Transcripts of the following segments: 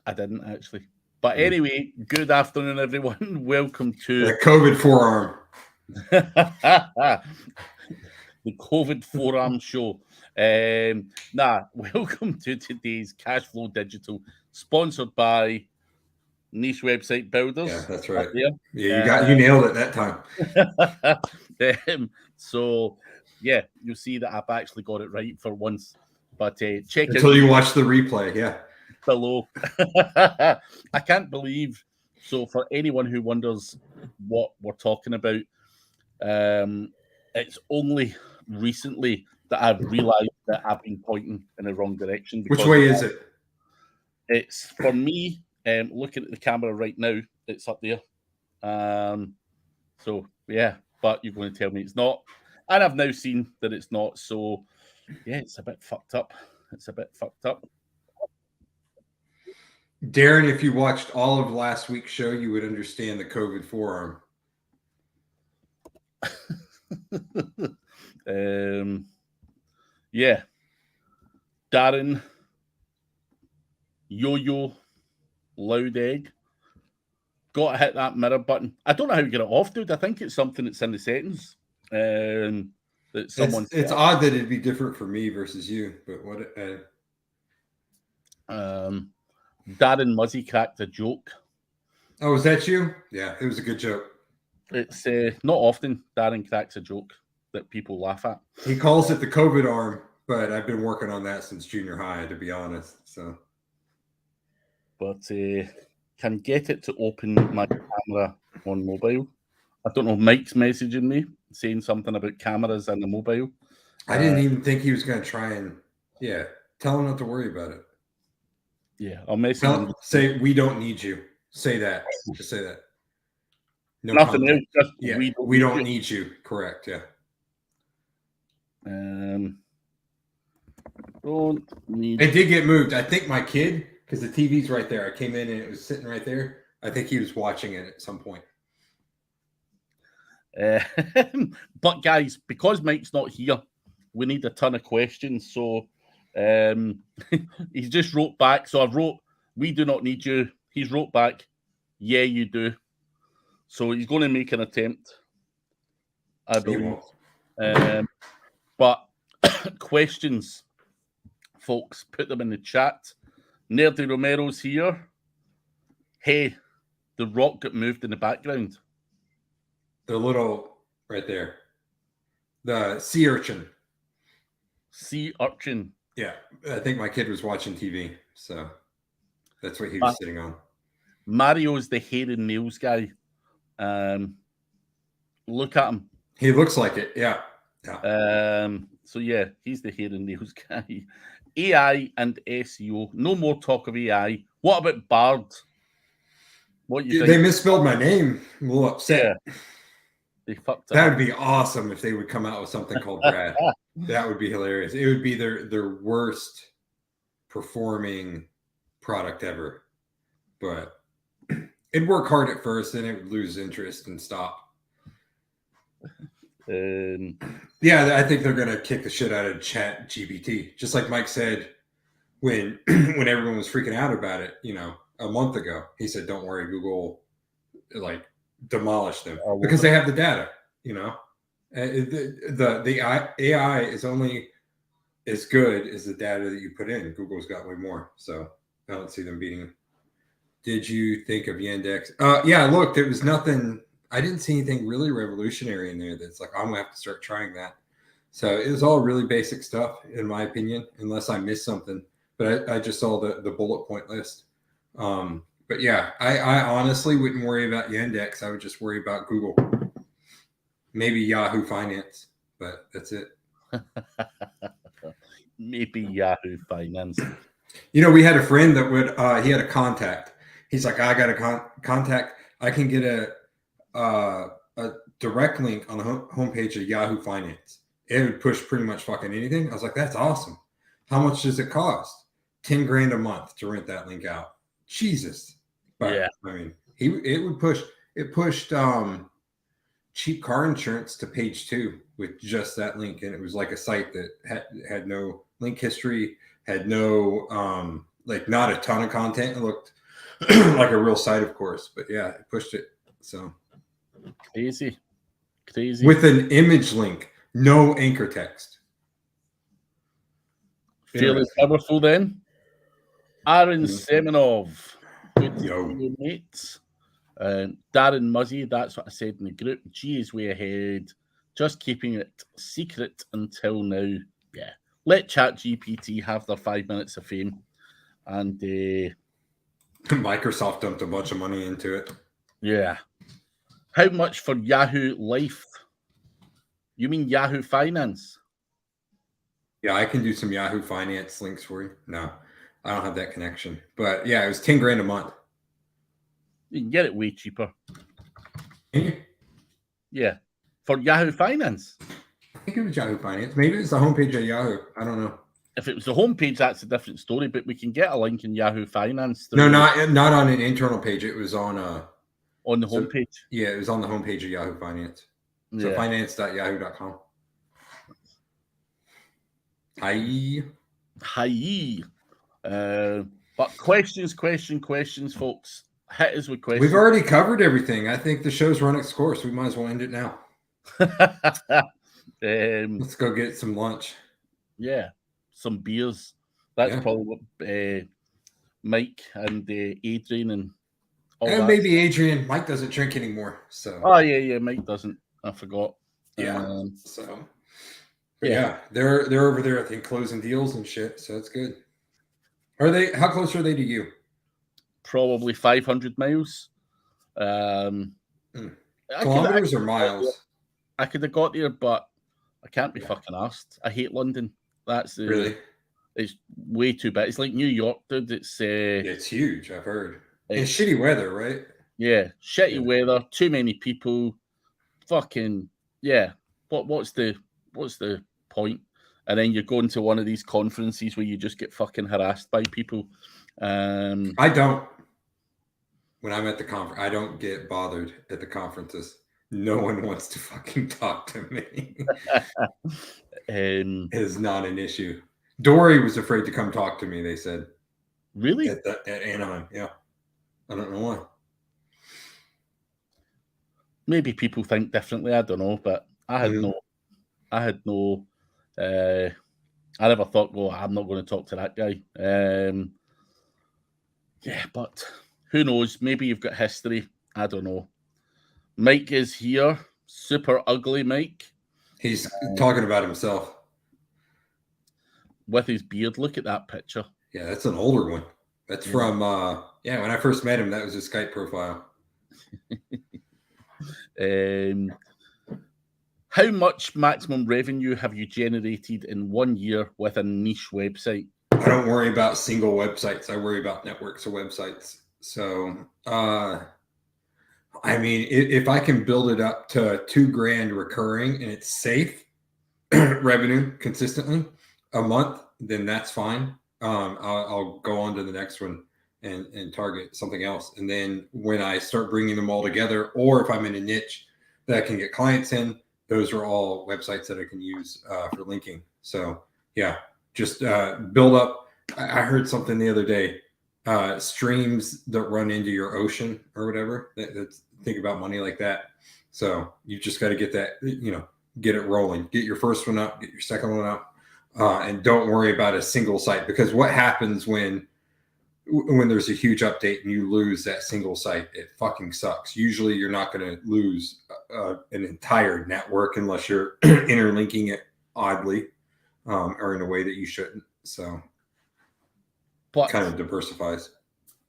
I didn't actually. But anyway, good afternoon, everyone. Welcome to the COVID forearm. the COVID forearm show. Welcome to today's Cashflow Digital, sponsored by Niche Website Builders. Yeah, that's right. Yeah, you nailed it that time. So yeah, you'll see that I've actually got it right for once. But check until out you watch the replay. Yeah. Below. I can't believe. So for anyone who wonders what we're talking about, it's only recently that I've realized that I've been pointing in the wrong direction. Which way is it? It's for me, looking at the camera right now, it's up there. So yeah, but you're going to tell me it's not. And I've now seen that it's not. So yeah, it's a bit fucked up. Darren, if you watched all of last week's show, you would understand the COVID forearm. Yeah. Darren, Yo-Yo, Loud Egg. Got to hit that mirror button. I don't know how you get it off, dude. I think it's something that's in the settings. That someone. It's odd that it'd be different for me versus you, but what? Darren Muzzy cracked a joke. Oh, was that you? Yeah, it was a good joke. It's not often Darren cracks a joke that people laugh at. He calls it the COVID arm, but I've been working on that since junior high, to be honest. So, but can get it to open my camera on mobile. I don't know. Mike's messaging me saying something about cameras and the mobile. I didn't even think he was going to try and tell him not to worry about it. Yeah, I'll message him. Say we don't need you. Say that. Just say that. No nothing else. Just we don't need you. Correct. Yeah. Don't need. It did get moved. I think my kid, because the TV's right there. I came in and it was sitting right there. I think he was watching it at some point. But guys, because Mike's not here, we need a ton of questions. So he's just wrote back. So I wrote, "We do not need you." He's wrote back, "Yeah, you do." So he's going to make an attempt, I believe. But questions, folks, put them in the chat. Nerdy Romero's here. Hey, the rock got moved in the background. The little right there. The sea urchin. Sea urchin. Yeah, I think my kid was watching TV, so that's what he was sitting on. Mario's the hair and nails guy. Look at him. He looks like it, yeah. So yeah, he's the hair and nails guy. AI and SEO. No more talk of AI. What about Bard? What you think? They misspelled my name. I'm a little upset. Yeah. They fucked up. That would be awesome if they would come out with something called Brad. That would be hilarious. It would be their worst performing product ever. But it'd work hard at first, then it would lose interest and stop. Yeah, I think they're gonna kick the shit out of Chat GPT. Just like Mike said when everyone was freaking out about it, a month ago. He said, "Don't worry, Google demolish them because they have the data." The AI is only as good as the data that you put in. Google's got way more, so I don't see them beating them. Did you think of Yandex? Yeah, I looked. It was nothing. I didn't see anything really revolutionary in there that's like, I'm going to have to start trying that. So it was all really basic stuff, in my opinion, unless I missed something. But I just saw the bullet point list. But yeah, I honestly wouldn't worry about Yandex. I would just worry about Google. Maybe Yahoo Finance, but that's it. Maybe Yahoo Finance. We had a friend that he had a contact. He's like, I got a contact. I can get a direct link on the homepage of Yahoo Finance. It would push pretty much fucking anything. I was like, that's awesome. How much does it cost? $10,000 a month to rent that link out. Jesus. But yeah. I mean, it pushed cheap car insurance to page 2 with just that link. And it was like a site that had no link history, had no, not a ton of content. It looked like a real site, of course. But yeah, it pushed it. So crazy. With an image link, no anchor text. Fairly powerful then. Aaron Semenov. Good to see Yo. you, mate. Darren Muzzy, that's what I said in the group. G is way ahead. Just keeping it secret until now. Yeah. Let ChatGPT have their 5 minutes of fame. And Microsoft dumped a bunch of money into it. Yeah. How much for Yahoo Life? You mean Yahoo Finance? Yeah, I can do some Yahoo Finance links for you. No, I don't have that connection. But yeah, it was 10 grand a month. You can get it way cheaper. Can you? Yeah. For Yahoo Finance. I think it was Yahoo Finance. Maybe it's the homepage of Yahoo. I don't know. If it was the homepage, that's a different story, but we can get a link in Yahoo Finance. No, not on an internal page. It was on the homepage. Yeah, it was on the homepage of Yahoo Finance. So finance.yahoo.com. Hi. But questions, folks. Hit us with questions. We've already covered everything. I think the show's run its course. We might as well end it now. Let's go get some lunch. Yeah, some beers. That's probably what Mike and Adrian and all that. Maybe Adrian. Mike doesn't drink anymore. So. Oh yeah, Mike doesn't. I forgot. Yeah. Yeah, they're over there, I think, closing deals and shit. So that's good. Are they? How close are they to you? Probably 500 miles. Kilometers or miles? I could have got there, but I can't be fucking asked. I hate London. That's really. It's way too big. It's like New York, dude. It's huge. I've heard. It's shitty weather, right? Yeah, shitty weather. Too many people. Fucking yeah. What's the point? And then you're going to one of these conferences where you just get fucking harassed by people. I don't. When I'm at the conference, I don't get bothered at the conferences. No one wants to fucking talk to me. It is not an issue. Dory was afraid to come talk to me, they said. Really? At Anaheim, yeah. I don't know why. Maybe people think differently. I don't know, but I had I never thought, well, I'm not going to talk to that guy. Yeah, but who knows? Maybe you've got history. I don't know. Mike is here. Super ugly Mike. He's talking about himself. With his beard. Look at that picture. Yeah, that's an older one. That's from, when I first met him, that was his Skype profile. How much maximum revenue have you generated in 1 year with a niche website? I don't worry about single websites. I worry about networks of websites. So, I mean, if I can build it up to $2,000 recurring and it's safe revenue consistently a month, then that's fine. I'll go on to the next one and target something else. And then when I start bringing them all together, or if I'm in a niche that I can get clients in, those are all websites that I can use for linking. So yeah, just build up. I heard something the other day, streams that run into your ocean or whatever. Think about money like that. So you just got to get that, get it rolling. Get your first one up, get your second one up, and don't worry about a single site, because what happens when there's a huge update and you lose that single site, it fucking sucks. Usually you're not going to lose an entire network unless you're interlinking it oddly or in a way that you shouldn't. So but kind of diversifies.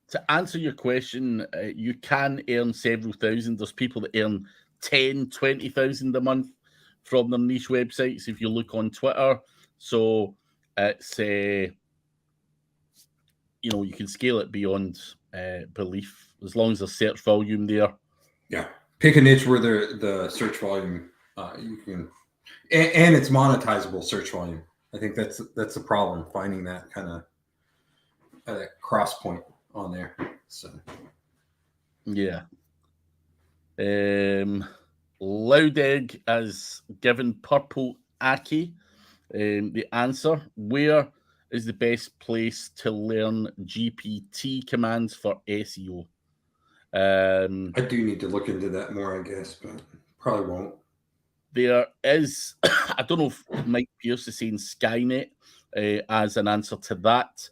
To answer your question, you can earn several thousand. There's people that earn 10, 20,000 a month from their niche websites if you look on Twitter. So it's you can scale it beyond belief as long as there's search volume there. Yeah, pick a niche where the search volume you can, and it's monetizable search volume. I think that's the problem, finding that kind of that cross point on there. So yeah. Loudegg has given Purple Aki the answer. Where is the best place to learn GPT commands for SEO? I do need to look into that more, I guess, but probably won't. There is, I don't know if Mike Pierce is saying Skynet as an answer to that,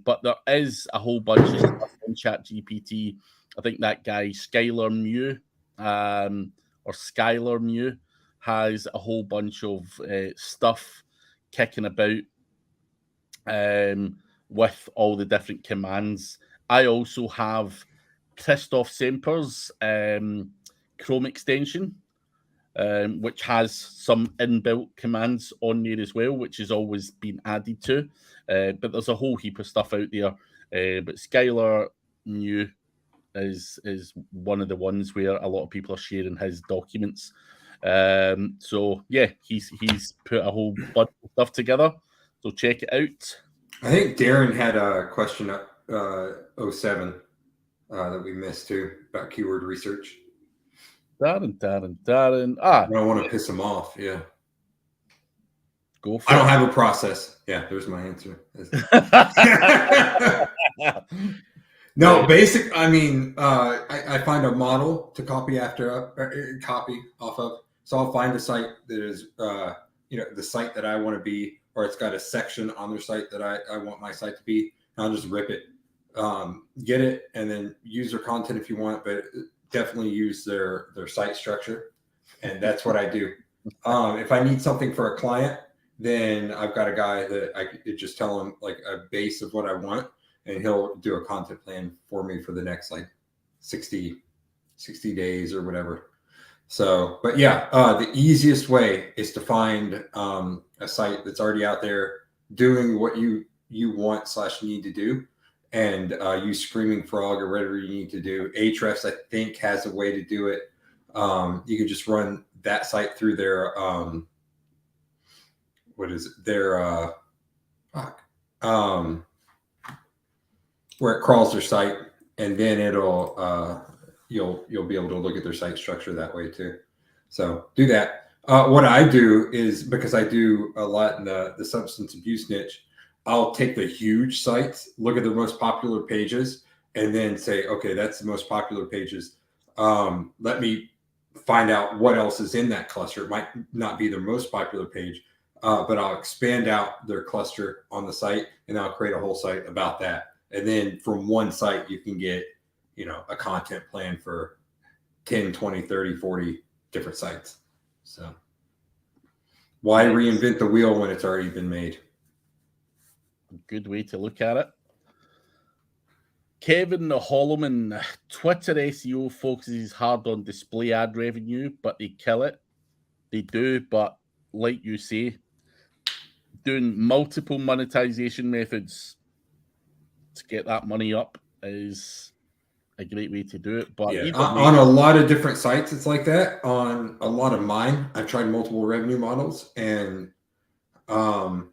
but there is a whole bunch of stuff on ChatGPT. I think that guy Skylar Mew or Skylar Mew has a whole bunch of stuff kicking about with all the different commands. I also have Christoph Semper's Chrome extension, which has some inbuilt commands on there as well, which has always been added to. But there's a whole heap of stuff out there. But Skylar New is one of the ones where a lot of people are sharing his documents. So yeah, he's put a whole bunch of stuff together. So check it out. I think Darren had a question up 07 that we missed too about keyword research. Darren. I don't want to piss him off. Yeah. Go for I don't have a process. Yeah, there's my answer. No, basic. I mean, I find a model to copy off of. So I'll find a site that is, the site that I want to be, or it's got a section on their site that I want my site to be. And I'll just rip it, get it, and then use their content if you want, but definitely use their site structure. And that's what I do. If I need something for a client, then I've got a guy that I could just tell him like a base of what I want, and he'll do a content plan for me for the next like 60 days or whatever. So, but yeah, the easiest way is to find a site that's already out there doing what you want / need to do, and use Screaming Frog or whatever you need to do. Ahrefs, I think, has a way to do it. You can just run that site through their where it crawls their site, and then it'll you'll be able to look at their site structure that way too. So do that. What I do is, because I do a lot in the substance abuse niche, I'll take the huge sites, look at the most popular pages, and then say, okay, that's the most popular pages. Let me find out what else is in that cluster. It might not be their most popular page, but I'll expand out their cluster on the site, and I'll create a whole site about that. And then from one site, you can get, a content plan for 10, 20, 30, 40 different sites. So why reinvent the wheel when it's already been made? Good way to look at it. Kevin Holloman, Twitter SEO focuses hard on display ad revenue, but they kill it. They do, but like you say, doing multiple monetization methods to get that money up is a great way to do it. But yeah, on a lot of different sites, it's like that. On a lot of mine, I've tried multiple revenue models, and some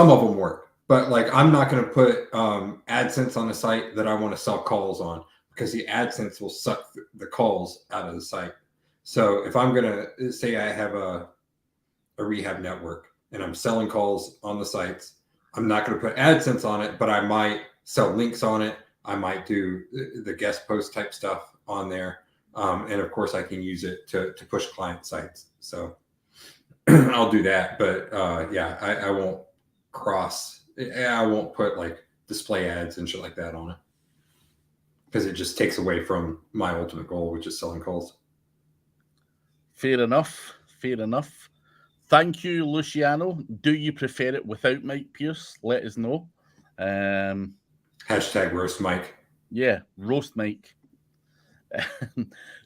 of them work, but like I'm not going to put AdSense on a site that I want to sell calls on, because the AdSense will suck the calls out of the site. So if I'm going to say I have a rehab network and I'm selling calls on the sites, I'm not going to put AdSense on it, but I might sell links on it. I might do the guest post type stuff on there. And of course I can use it to push client sites. So I'll do that. But I won't I won't put like display ads and shit like that on it, because it just takes away from my ultimate goal, which is selling calls. Fair enough. Thank you, Luciano. Do you prefer it without Mike Pierce? Let us know. Hashtag roast Mike. Yeah, roast Mike.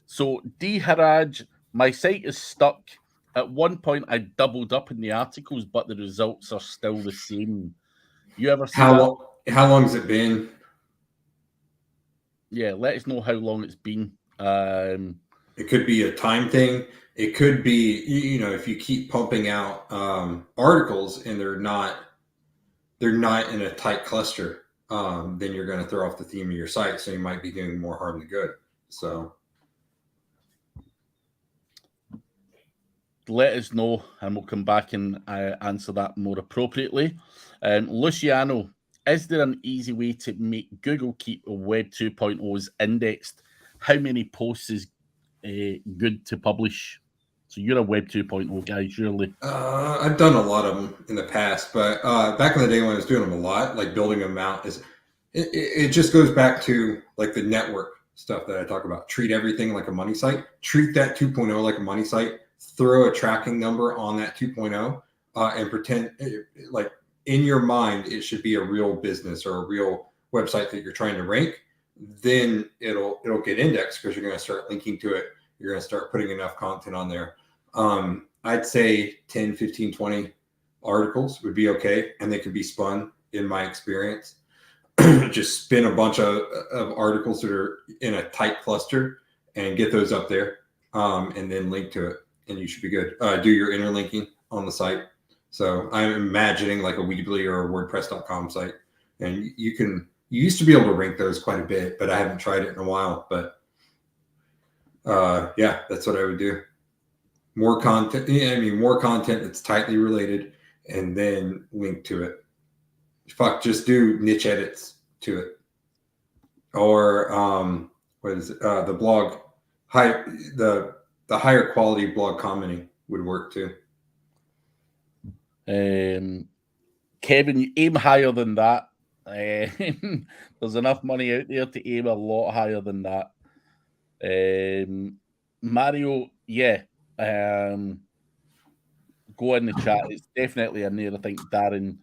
So D Haraj, my site is stuck. At one point I doubled up in the articles, but the results are still the same. You ever see how long has it been? Yeah, let us know how long it's been. It could be a time thing. It could be, if you keep pumping out articles and they're not in a tight cluster, then you're going to throw off the theme of your site. So you might be doing more harm than good. So let us know, and we'll come back and answer that more appropriately. Luciano, is there an easy way to make Google keep Web 2.0's indexed? How many posts is good to publish? So you're a Web 2.0 guy, surely. I've done a lot of them in the past, but back in the day when I was doing them a lot, like building them out, it just goes back to like the network stuff that I talk about. Treat everything like a money site. Treat that 2.0 like a money site. Throw a tracking number on that 2.0 and pretend like in your mind it should be a real business or a real website that you're trying to rank. Then it'll get indexed because you're going to start linking to it. You're going to start putting enough content on there. I'd say 10, 15, 20 articles would be okay. And they could be spun in my experience. Just spin a bunch of articles that are in a tight cluster and get those up there and then link to it. And you should be good. Do your interlinking on the site. So I'm imagining like a Weebly or a WordPress.com site. And you used to be able to rank those quite a bit, but I haven't tried it in a while. But yeah, that's what I would do. More content. Yeah, I mean, more content that's tightly related and then link to it. Just do niche edits to it. Or what is it? The blog, the higher quality blog commenting would work too. Kevin, you aim higher than that. There's enough money out there to aim a lot higher than that. Mario, yeah. Go in the chat. It's definitely in there. I think Darren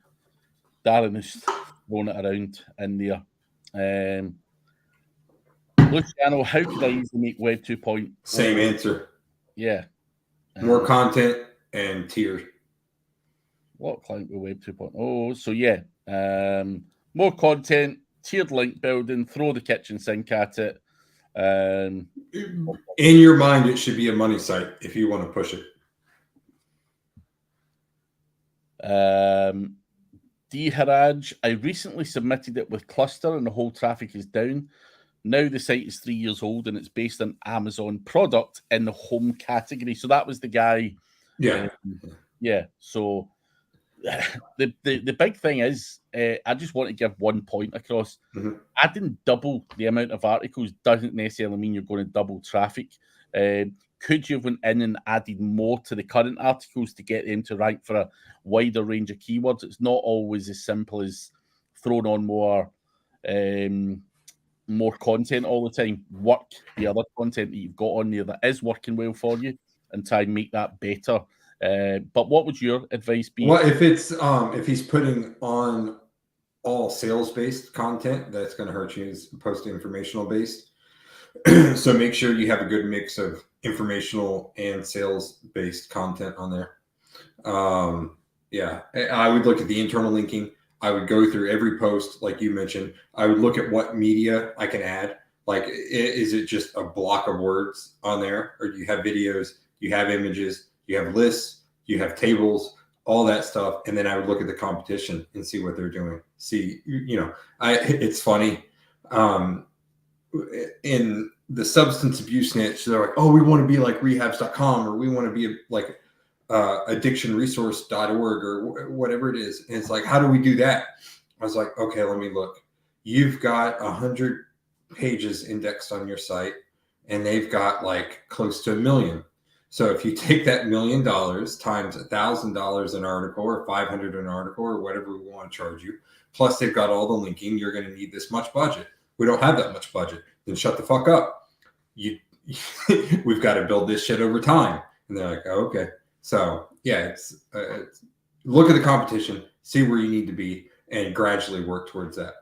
is throwing it around in there. Luciano, how could I easily make Web 2.0? Same answer. Yeah. More content and tiers. What client with Web 2.0? So yeah, more content, tiered link building, throw the kitchen sink at it. In your mind, it should be a money site if you want to push it. D Haraj, I recently submitted it with Cluster and the whole traffic is down. Now the site is 3 years old and it's based on Amazon product in the home category. So that was the guy. Yeah. Yeah. So the big thing is, I just want to give 1 point across. Mm-hmm. Adding double the amount of articles doesn't necessarily mean you're going to double traffic. Could you have went in and added more to the current articles to get them to rank for a wider range of keywords? It's not always as simple as throwing on more content all the time. Work the other content that you've got on there that is working well for you and try and make that better. But what would your advice be? Well, if it's if he's putting on all sales-based content, that's going to hurt you. He's posting informational-based. So make sure you have a good mix of informational and sales-based content on there. Yeah, I would look at the internal linking. I would go through every post, like you mentioned. I would look at what media I can add. Like, is it just a block of words on there? Or do you have videos, you have images, you have lists, you have tables, all that stuff. And then I would look at the competition and see what they're doing. See, it's funny. In the substance abuse niche, they're like, oh, we want to be like rehabs.com, or we want to be like addictionresource.org or whatever it is. And it's like, how do we do that? I was like, okay, let me look. You've got 100 pages indexed on your site and they've got like close to 1 million. So if you take that $1 million times $1,000 an article or 500 an article or whatever we want to charge you, plus they've got all the linking, you're going to need this much budget. We don't have that much budget. Then shut the fuck up. We've got to build this shit over time. And they're like, oh, okay. So yeah, it's look at the competition, see where you need to be, and gradually work towards that.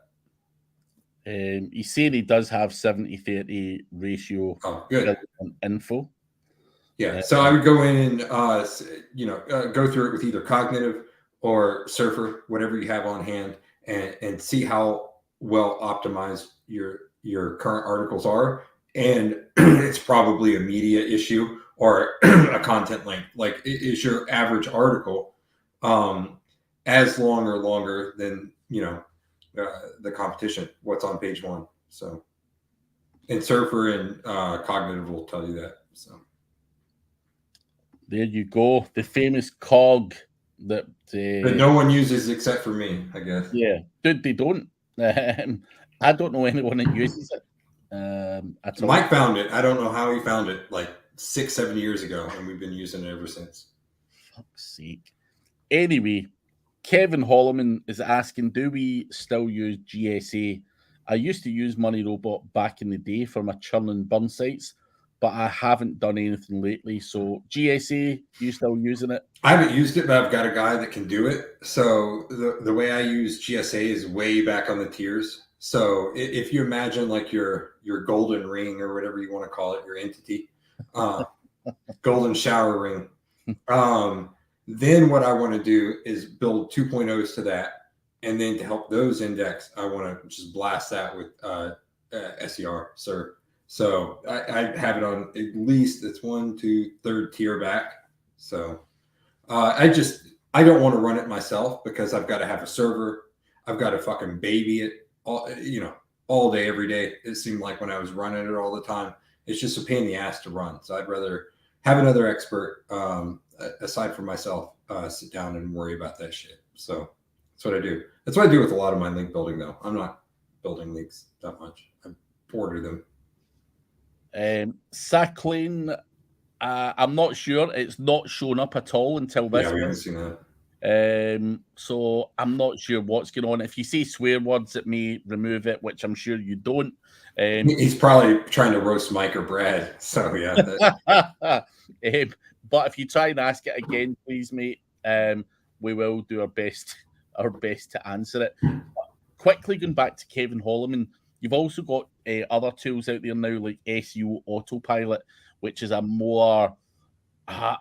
He said he does have 70-30 ratio. Oh, good. Info. Yeah. So I would go in and go through it with either Cognitive or Surfer, whatever you have on hand, and see how well optimized your current articles are. And it's probably a media issue or a content link. Like, is your average article as long or longer than the competition? What's on page one? So, and Surfer and Cognitive will tell you that. So, There you go. The famous cog that no one uses except for me, I guess. Yeah, dude, they don't. I don't know anyone that uses it at all. Mike found it. I don't know how he found it, like 6-7 years ago, and we've been using it ever since. Fuck's sake. Anyway, Kevin Holloman is asking, do we still use GSA? I used to use Money Robot back in the day for my churn and burn sites, but I haven't done anything lately. So GSA, you still using it? I haven't used it, but I've got a guy that can do it. So the way I use GSA is way back on the tiers. So if you imagine like your golden ring or whatever you want to call it, your entity, golden shower ring, then what I want to do is build 2.0s to that. And then to help those index, I want to just blast that with SER, sir. So I have it on at least it's 1, 2, 3rd tier back. So I don't want to run it myself because I've got to have a server. I've got to fucking baby it all day, every day. It seemed like when I was running it all the time, it's just a pain in the ass to run. So I'd rather have another expert aside from myself sit down and worry about that shit. So that's what I do. That's what I do with a lot of my link building, though. I'm not building links that much. I order them. Sacklane, I'm not sure. It's not shown up at all until this. Yeah, we haven't seen that. So I'm not sure what's going on. If you say swear words, it may remove it, which I'm sure you don't. He's probably trying to roast Mike or Brad. So yeah. But if you try and ask it again, please, mate, we will do our best to answer it. But quickly going back to Kevin Holloman, you've also got other tools out there now like SEO Autopilot, which is a more a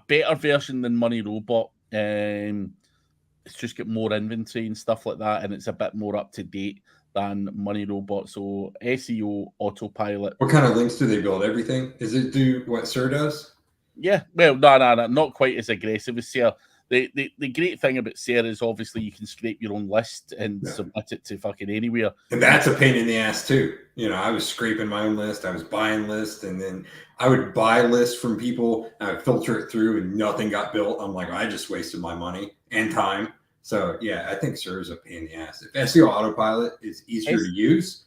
better version than Money Robot. It's just got more inventory and stuff like that, and it's a bit more up to date than Money Robot. So SEO Autopilot. What kind of links do they build? Everything? Is it do what SER does? Yeah, well, no, not quite as aggressive as SER. The great thing about SER is obviously you can scrape your own list and submit it to fucking anywhere. And that's a pain in the ass too. I was scraping my own list. I was buying lists, and then I would buy lists from people. And I would filter it through, and nothing got built. I'm like, I just wasted my money and time. So yeah, I think SER is a pain in the ass. If SEO Autopilot is easier to use,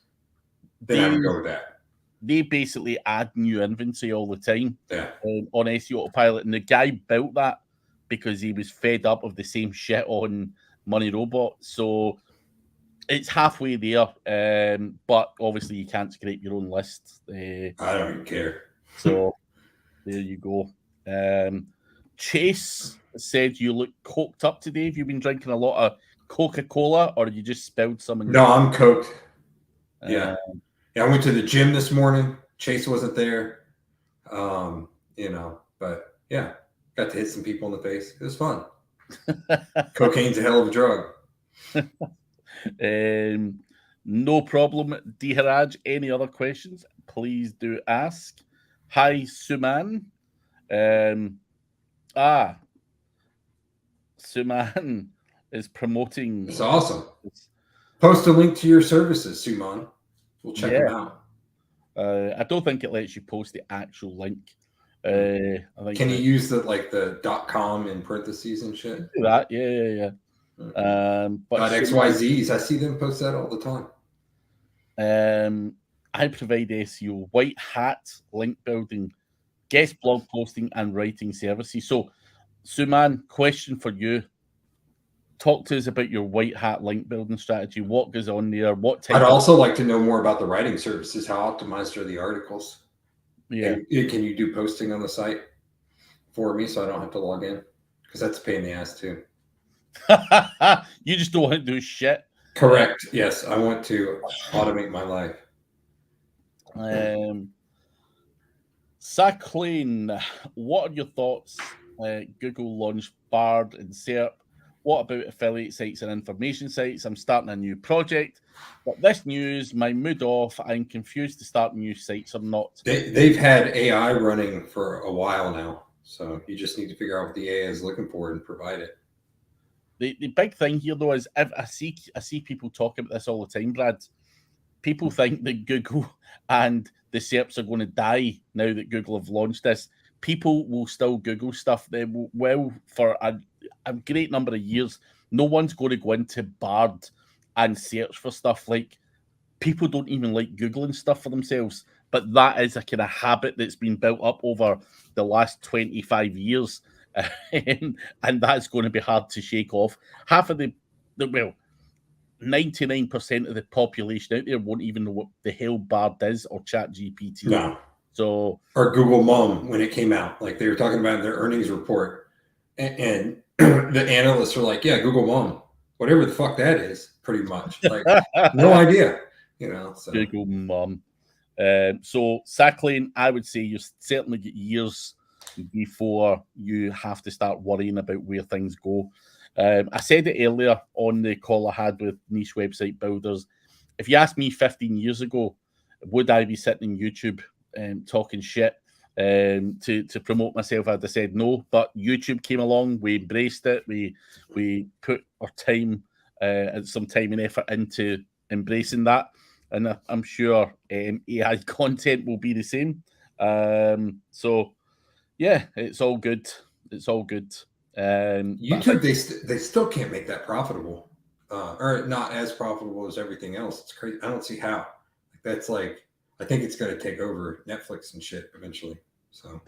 then I would go with that. They basically add new inventory all the time on SEO Autopilot, and the guy built that because he was fed up of the same shit on Money Robot. So it's halfway there, but obviously you can't scrape your own list. I don't even care. So there you go. Chase said you look coked up today. Have you been drinking a lot of Coca-Cola, or you just spilled some? No, I'm coked. Yeah, I went to the gym this morning. Chase wasn't there, but yeah. Got to hit some people in the face. It was fun. Cocaine's a hell of a drug. No problem. Diharaj, any other questions? Please do ask. Hi, Suman. Suman is promoting. It's awesome. Post a link to your services, Suman. We'll check them out. I don't think it lets you post the actual link. I think can you use the .com in parentheses and shit? Do that, yeah. But XYZs, I see them post that all the time. I provide SEO, white hat, link building, guest blog posting, and writing services. So, Suman, question for you. Talk to us about your white hat link building strategy. What goes on there? I'd also like to know more about the writing services. How optimized are the articles? Yeah. Can you do posting on the site for me so I don't have to log in? Because that's a pain in the ass too. You just don't want to do shit. Correct. Yes, I want to automate my life. Sacklane, what are your thoughts? Google launched Bard and SERP. What about affiliate sites and information sites? I'm starting a new project, but this news, my mood off. I'm confused to start new sites or not. They've had AI running for a while now, so you just need to figure out what the AI is looking for and provide it. The big thing here, though, is if I see people talk about this all the time, Brad. People think that Google and the SERPs are going to die now that Google have launched this. people will still Google stuff. They will for a great number of years. No one's going to go into Bard and search for stuff. Like, people don't even like Googling stuff for themselves. But that is a kind of habit that's been built up over the last 25 years. And that's going to be hard to shake off. Half of the 99% of the population out there won't even know what the hell Bard is or ChatGPT. No. So, or Google Mom when it came out, like they were talking about their earnings report, and the analysts are like, "Yeah, Google Mom, whatever the fuck that is, pretty much." Like, no idea, So. Google Mom. So Sacklane, I would say you certainly get years before you have to start worrying about where things go. I said it earlier on the call I had with Niche Website Builders. If you asked me 15 years ago, would I be sitting on YouTube talking shit to promote myself? I'd have said no. But YouTube came along, we embraced it, we put our time and some time and effort into embracing that. And I'm sure AI content will be the same. So, yeah, it's all good. It's all good. YouTube, they still can't make that profitable, or not as profitable as everything else. It's crazy. I don't see how. That's like, I think it's going to take over Netflix and shit eventually. So,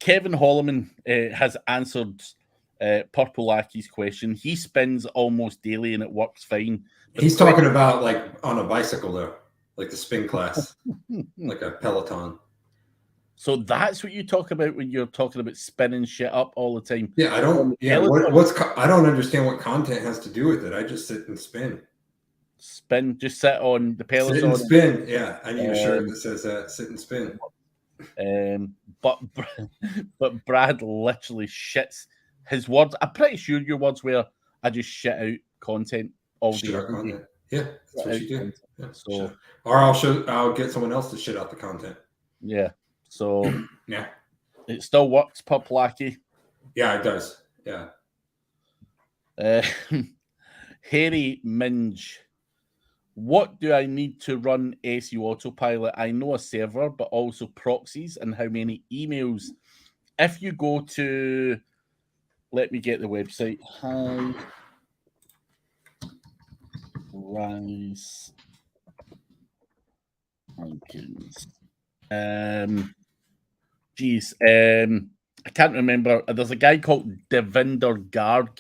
Kevin Holloman has answered Purple Lackey's question. He spins almost daily and it works fine. He's talking about like on a bicycle though, like the spin class, like a Peloton. So that's what you talk about when you're talking about spinning shit up all the time. Yeah, I don't. Yeah, I don't understand what content has to do with it. I just sit and spin. Spin, just sit on the Peloton. Sit and spin. Yeah, I need a shirt that says that. Sit and spin. But Brad literally shits his words. I'm pretty sure your words were, "I just shit out content all day." Yeah, that's what you do. Yeah, so, or I'll get someone else to shit out the content. Yeah. So yeah, it still works, Purple Lackey. Yeah, it does. Yeah. Harry Minge. What do I need to run SEO Autopilot? I know a server, but also proxies and how many emails. If you go to, let me get the website. Hi. Rise. Rankings. I can't remember. There's a guy called Devinder Garg.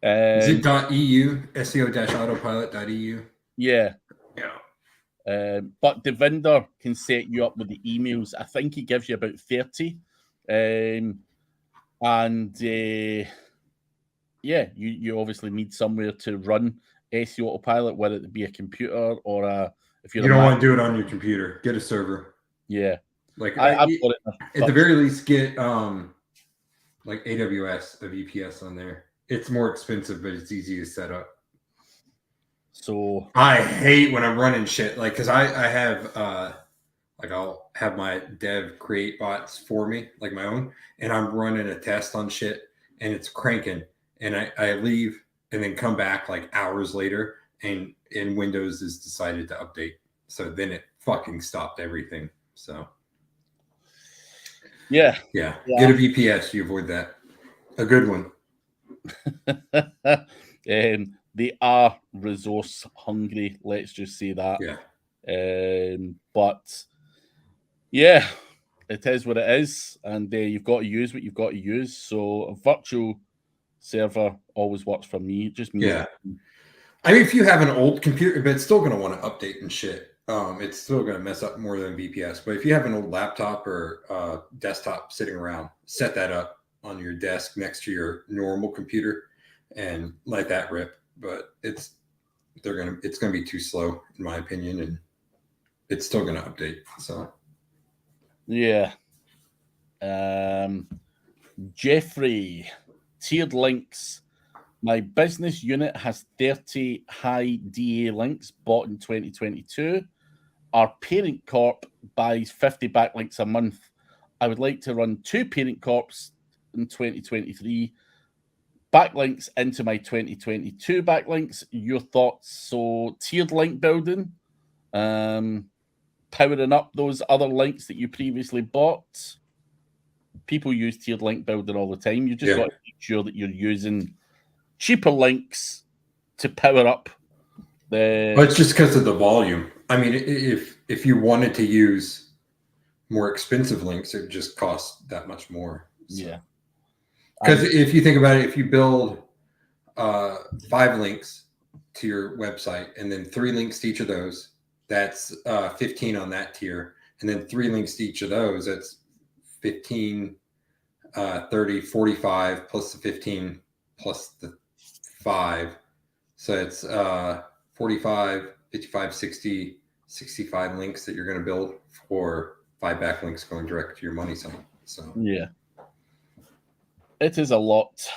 Is it .eu? SEO-autopilot.eu? Yeah. Yeah. But Devinder can set you up with the emails. I think he gives you about 30. Yeah, you obviously need somewhere to run SEO Autopilot, whether it be a computer or if you don't want to do it on your computer. Get a server. Yeah. Like I've got it at the very least, get like AWS, a VPS on there. It's more expensive, but it's easy to set up. So I hate when I'm running shit, like, because I have like I'll have my dev create bots for me, like my own, and I'm running a test on shit and it's cranking, and I leave and then come back like hours later and Windows has decided to update. So then it fucking stopped everything. So yeah. Get a VPS, you avoid that. A good one. They are resource hungry, let's just say that. Yeah. But yeah, it is what it is, and you've got to use what you've got to use. So a virtual server always works for me. It just means I mean, if you have an old computer, but it's still going to want to update and shit. It's still going to mess up more than VPS. But if you have an old laptop or desktop sitting around, set that up on your desk next to your normal computer and let that rip. But it's going to be too slow, in my opinion, and it's still going to update. So yeah. Jeffrey, tiered links. My business unit has 30 high DA links bought in 2022. Our parent corp buys 50 backlinks a month. I would like to run 2 parent corps in 2023. Backlinks into my 2022 backlinks. Your thoughts? So tiered link building. powering up those other links that you previously bought. People use tiered link building all the time. You just got to make sure that you're using cheaper links to power up the. Well, it's just because of the volume. I mean, if you wanted to use more expensive links, it just costs that much more. So. Yeah. Because if you think about it, if you build 5 links to your website and then 3 links to each of those, that's 15 on that tier. And then 3 links to each of those, that's 15, 30, 45 plus the 15 plus the 5. So it's 45, 55, 60, 65 links that you're going to build for 5 backlinks going direct to your money site. So yeah, it is a lot.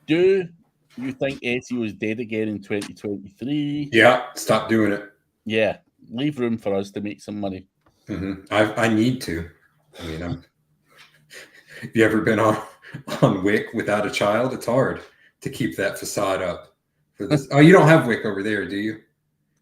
Do you think SEO is dead again in 2023? Yeah, stop doing it. Yeah, leave room for us to make some money. Mm-hmm. I need to. I mean, have you ever been on Wick without a child? It's hard to keep that facade up for this. Oh, you don't have Wick over there, do you?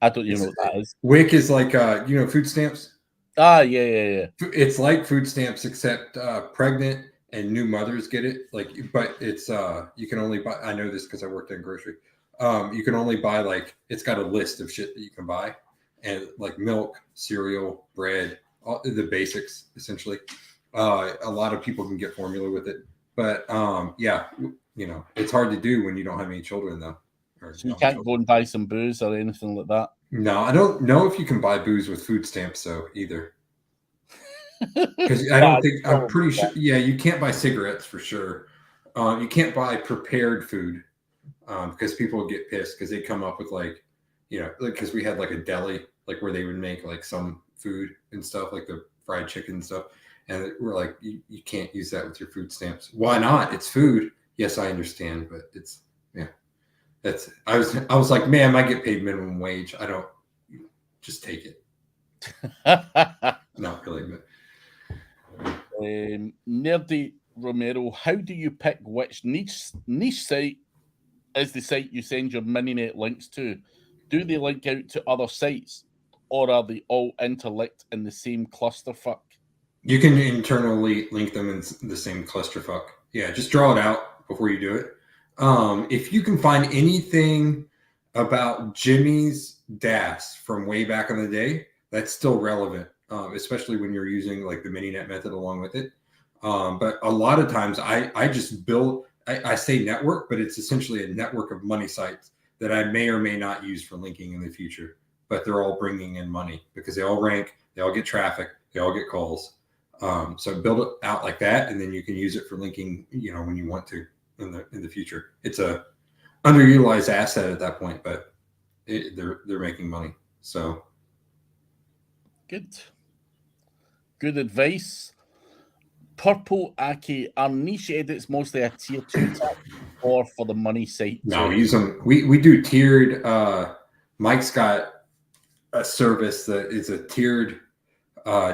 I don't even know what that is. Wick is like food stamps. Yeah. It's like food stamps, except pregnant and new mothers get it. But it's you can only buy. I know this because I worked in grocery. You can only buy it's got a list of shit that you can buy, and like milk, cereal, bread, all the basics essentially. A lot of people can get formula with it, but it's hard to do when you don't have any children though. So you can't go and buy some booze or anything like that? No, I don't know if you can buy booze with food stamps though either. Because I'm pretty sure. Yeah, you can't buy cigarettes for sure. You can't buy prepared food because people get pissed because they come up with because we had a deli where they would make some food and stuff like the fried chicken and stuff, and we're like, you can't use that with your food stamps. Why not? It's food. Yes, I understand, but it's I was like, man, I get paid minimum wage. I don't just take it. Not really, but. Nerdy Romero, how do you pick which niche site is the site you send your mini-net links to? Do they link out to other sites, or are they all interlinked in the same clusterfuck? You can internally link them in the same clusterfuck. Yeah, just draw it out before you do it. If you can find anything about Jimmy's DAS from way back in the day, that's still relevant. Especially when you're using the mini-net method along with it. But a lot of times I just build, I say network, but it's essentially a network of money sites that I may or may not use for linking in the future, but they're all bringing in money because they all rank, they all get traffic, they all get calls. So build it out like that, and then you can use it for linking, when you want to in the future. It's a underutilized asset at that point, but they're making money. So Good advice. Purple Aki, are niche edits mostly a tier 2 tip or for the money site? No, we use them. We do tiered. Mike's got a service that is a tiered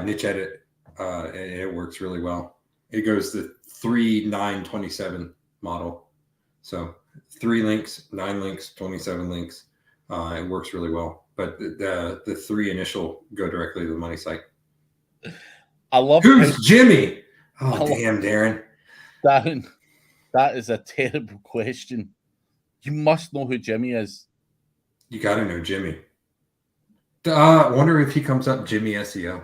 niche edit, and it works really well. It goes the 3, 9, 27 model. So 3 links, 9 links, 27 links. It works really well. But the 3 initial go directly to the money site. I love Who's Jimmy? Oh, damn, Darren. Darren, that is a terrible question. You must know who Jimmy is. You got to know Jimmy. I wonder if he comes up Jimmy SEO.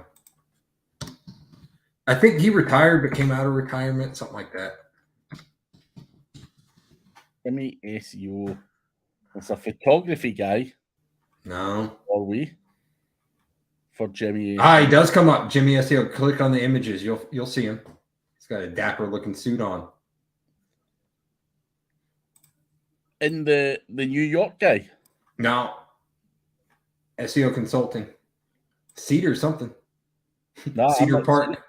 I think he retired but came out of retirement, something like that. Jimmy SEO. It's a photography guy. No. Are we? For Jimmy. He does come up. Jimmy SEO. Click on the images. You'll see him. He's got a dapper looking suit on. In the New York guy? No. SEO consulting. Cedar something. Nah, Cedar Park.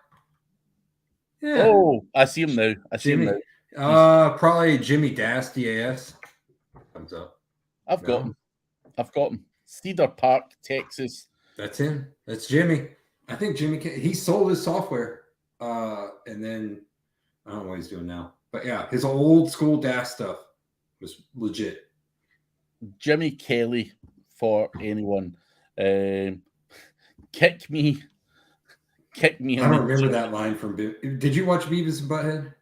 Yeah. Oh, I see him now. Probably Jimmy DAS, DAS. Comes up. I've got him. Cedar Park, Texas. That's him. That's Jimmy. I think Jimmy, he sold his software. And then I don't know what he's doing now. But yeah, his old school DAS stuff was legit. Jimmy Kelly, for anyone. Kick me. I don't remember that line from. Did you watch Beavis and Butthead?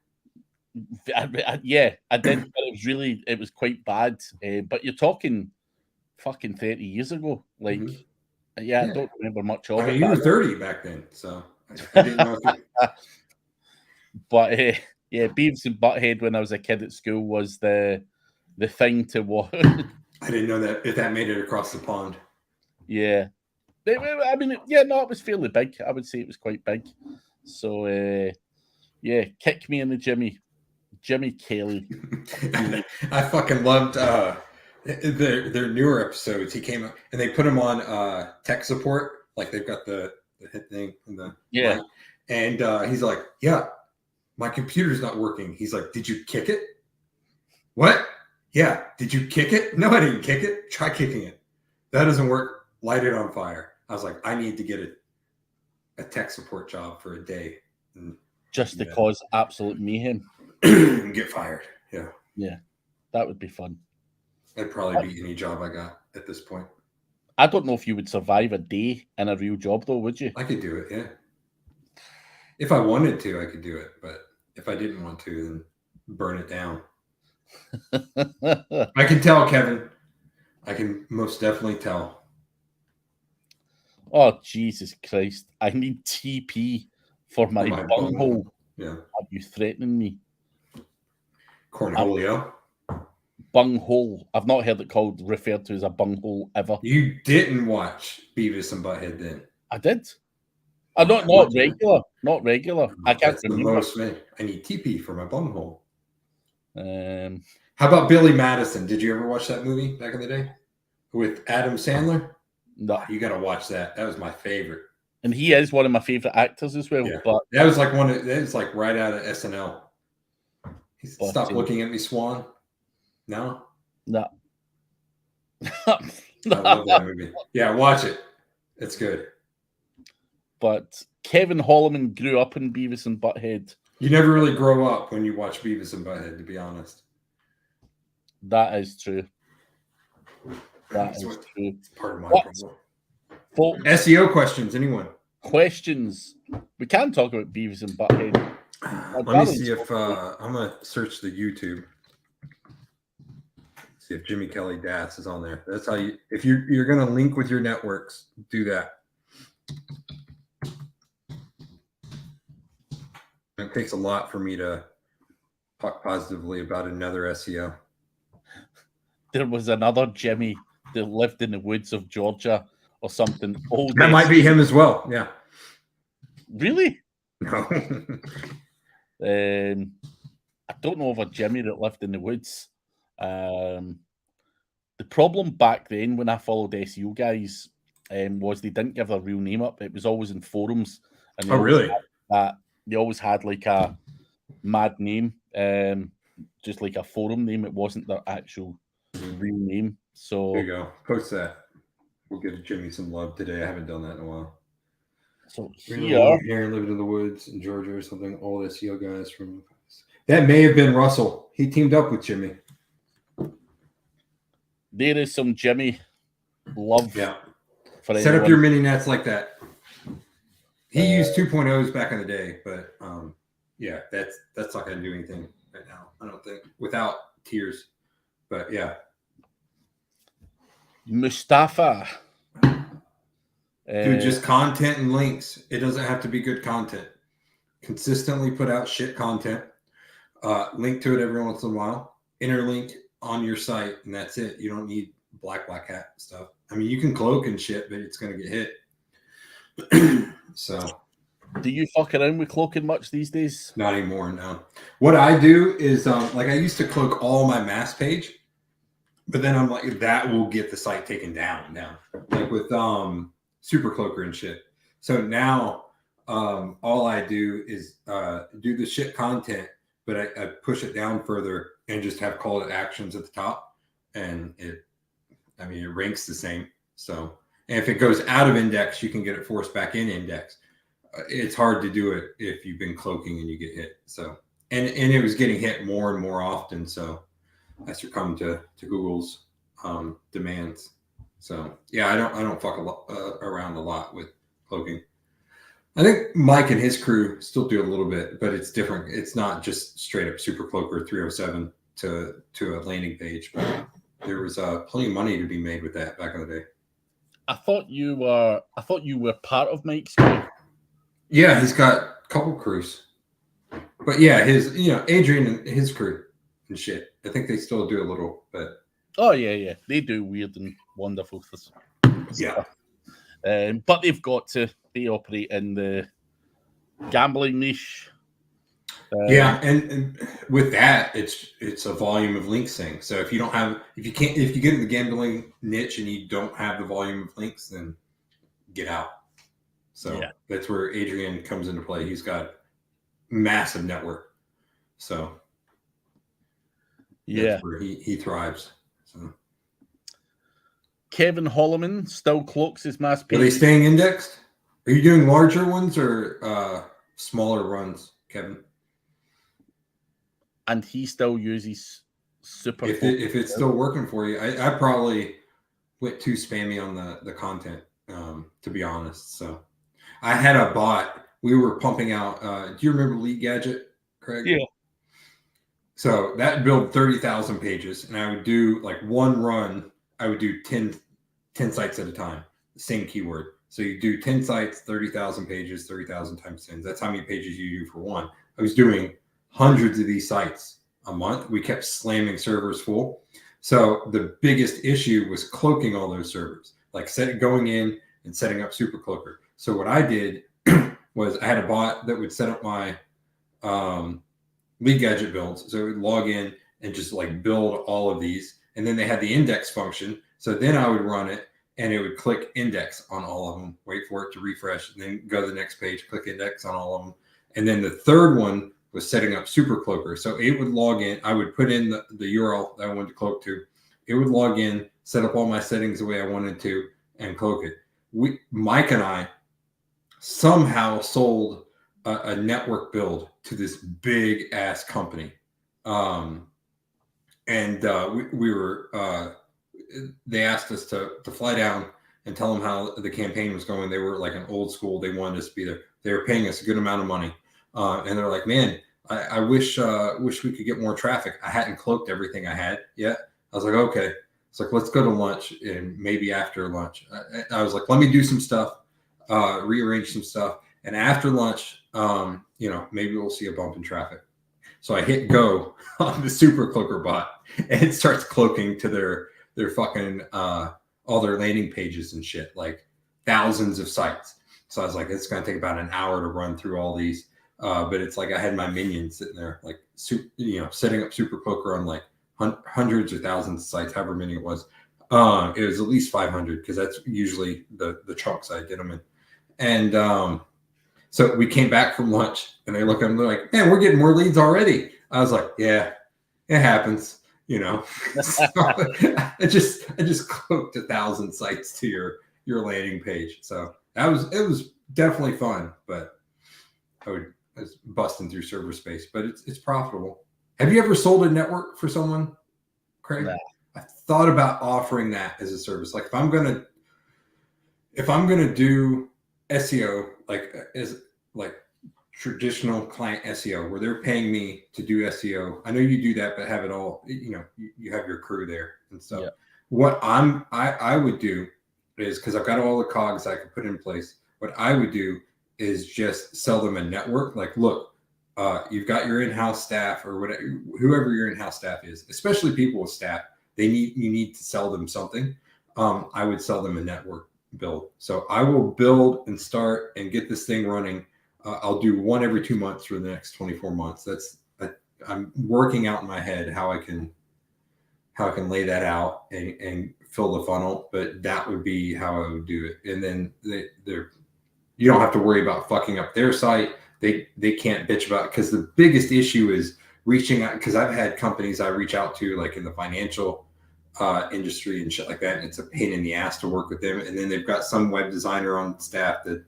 Yeah, I did. But it was quite bad. But you're talking fucking 30 years ago. Like, I don't remember much of it. You were 30 back then, so I didn't know. But yeah, Beavis and Butthead when I was a kid at school was the thing to watch. I didn't know that if that made it across the pond. Yeah. I mean, it was fairly big. I would say it was quite big. So, kick me in the Jimmy Kelly. I fucking loved their newer episodes. He came up and they put him on tech support. Like they've got the hit thing and the mic. And he's like, yeah, my computer's not working. He's like, did you kick it? What? Yeah. Did you kick it? No, I didn't kick it. Try kicking it. That doesn't work. Light it on fire. I was like, I need to get a tech support job for a day. Just to cause absolute mayhem. And get fired. Yeah. Yeah. That would be fun. I'd probably beat any job I got at this point. I don't know if you would survive a day in a real job, though, would you? I could do it, yeah. If I wanted to, I could do it. But if I didn't want to, then burn it down. I can tell, Kevin. I can most definitely tell. Oh, Jesus Christ. I need TP for my bunghole. Yeah. Are you threatening me? Cornholio. Bunghole. I've not heard it referred to as a bunghole ever. You didn't watch Beavis and Butthead then? I did. Not regular. Not regular. I can't remember. I need TP for my bunghole. How about Billy Madison? Did you ever watch that movie back in the day with Adam Sandler? No. You got to watch that. That was my favorite. And he is one of my favorite actors as well. Yeah. But that was like right out of SNL. Stop looking at me, Swan. No. No. I love that movie. Yeah, watch it. It's good. But Kevin Holloman grew up in Beavis and Butthead. You never really grow up when you watch Beavis and Butthead, to be honest. That is true. True. It's part of my problem. Folks, SEO questions, anyone? Questions. We can talk about Beavis and Butthead. Let me see if I'm going to search the YouTube. See if Jimmy Kelly Das is on there. That's how if you're going to link with your networks, do that. It takes a lot for me to talk positively about another SEO. There was another Jimmy that lived in the woods of Georgia or something. That might be him as well. Yeah. Really? No. I don't know of a Jimmy that lived in the woods. The problem back then when I followed SEO guys was they didn't give their real name up. It was always in forums. And really? They always had like a mad name, just like a forum name. It wasn't their actual real name. So there you go. Post that. We'll give Jimmy some love today. I haven't done that in a while. So here lived in the woods in Georgia or something. All the SEO guys from that may have been Russell. He teamed up with Jimmy. There is some Jimmy love. Yeah. For set up your mini nets like that. He used 2.0s back in the day, but yeah, that's not going to do anything right now. I don't think without tiers. But yeah. Mustafa. Dude, just content and links. It doesn't have to be good content. Consistently put out shit content. Link to it every once in a while. Interlink on your site, and that's it. You don't need black hat stuff. I mean, you can cloak and shit, but it's going to get hit. So. Do you fuck around with cloaking much these days? Not anymore, no. What I do is, like, I used to cloak all my mass page, but then I'm like, that will get the site taken down now. Like with Super Cloaker and shit. So now all I do is do the shit content, but I push it down further and just have call to actions at the top. And it ranks the same. So, and if it goes out of index, you can get it forced back in index. It's hard to do it if you've been cloaking and you get hit. So, and it was getting hit more and more often. So I succumbed to Google's demands. So yeah, I don't fuck around a lot with cloaking. I think Mike and his crew still do a little bit, but it's different. It's not just straight up super cloaker 307 to a landing page. But there was plenty of money to be made with that back in the day. I thought you were part of Mike's crew. Yeah, he's got a couple crews. But yeah, his Adrian and his crew and shit. I think they still do a little, but oh yeah, they do weird and wonderful stuff. Yeah. But they operate in the gambling niche. Yeah, and with that, it's a volume of links thing. So if you get in the gambling niche and you don't have the volume of links, then get out. So that's where Adrian comes into play. He's got massive network. So that's where he thrives. So Kevin Holloman still cloaks his mass page. Are they staying indexed? Are you doing larger ones or smaller runs, Kevin? And he still uses super. If it's still working for you, I probably went too spammy on the content, to be honest. So I had a bot. We were pumping out. Do you remember Lead Gadget, Craig? Yeah. So that built 30,000 pages, and I would do like one run. I would do 10 sites at a time, same keyword. So you do 10 sites, 30,000 pages, 30,000 times 10. That's how many pages you do for one. I was doing hundreds of these sites a month. We kept slamming servers full. So the biggest issue was cloaking all those servers, like going in and setting up Super Cloaker. So what I did was I had a bot that would set up my Lead Gadget builds. So it would log in and just like build all of these. And then they had the index function. So then I would run it and it would click index on all of them, wait for it to refresh, and then go to the next page, click index on all of them. And then the third one was setting up Super Cloaker. So it would log in. I would put in the URL that I wanted to cloak to. It would log in, set up all my settings the way I wanted to, and cloak it. Mike and I somehow sold a network build to this big ass company. We were they asked us to fly down and tell them how the campaign was going. They were like an old school. They wanted us to be there. They were paying us a good amount of money. And they're like, man, I wish we could get more traffic. I hadn't cloaked everything I had yet. I was like, okay. It's like, let's go to lunch, and maybe after lunch. I was like, let me do some stuff, rearrange some stuff. And after lunch, maybe we'll see a bump in traffic. So I hit go on the Super Cloaker bot, and it starts cloaking to their fucking all their landing pages and shit, like thousands of sites. So I was like, it's going to take about an hour to run through all these. But it's like I had my minions sitting there, like, setting up Super Cloaker on like hundreds or thousands of sites, however many it was. It was at least 500 because that's usually the chunks I did them in. And so we came back from lunch and they look at them, they're like, man, we're getting more leads already. I was like, yeah, it happens. So I just cloaked 1,000 sites to your landing page. So it was definitely fun, but I was busting through server space, but it's profitable. Have you ever sold a network for someone, Craig? Nah. I thought about offering that as a service. Like if I'm gonna do SEO, like traditional client SEO, where they're paying me to do SEO. I know you do that, but have it all. You have your crew there and stuff. Yeah. What I would do is, because I've got all the cogs I could put in place. What I would do is just sell them a network. Like, look, you've got your in-house staff or whatever, whoever your in-house staff is, especially people with staff. You need to sell them something. I would sell them a network build. So I will build and start and get this thing running. I'll do one every 2 months for the next 24 months. I'm working out in my head how I can lay that out and fill the funnel, but that would be how I would do it. And then you don't have to worry about fucking up their site. They can't bitch about it, because the biggest issue is reaching out, because I've had companies I reach out to, like in the financial industry and shit like that, and it's a pain in the ass to work with them. And then they've got some web designer on staff that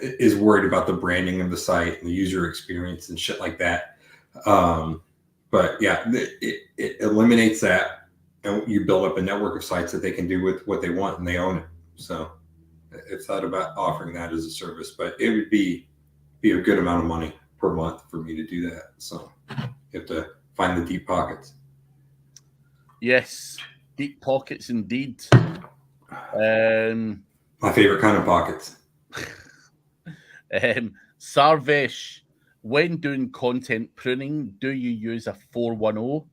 is worried about the branding of the site and the user experience and shit like that. But yeah, it eliminates that. and you build up a network of sites that they can do with what they want, and they own it. So I've thought about offering that as a service, but it would be a good amount of money per month for me to do that. So you have to find the deep pockets. Yes, deep pockets indeed. My favorite kind of pockets. Sarvesh, when doing content pruning, do you use a 410,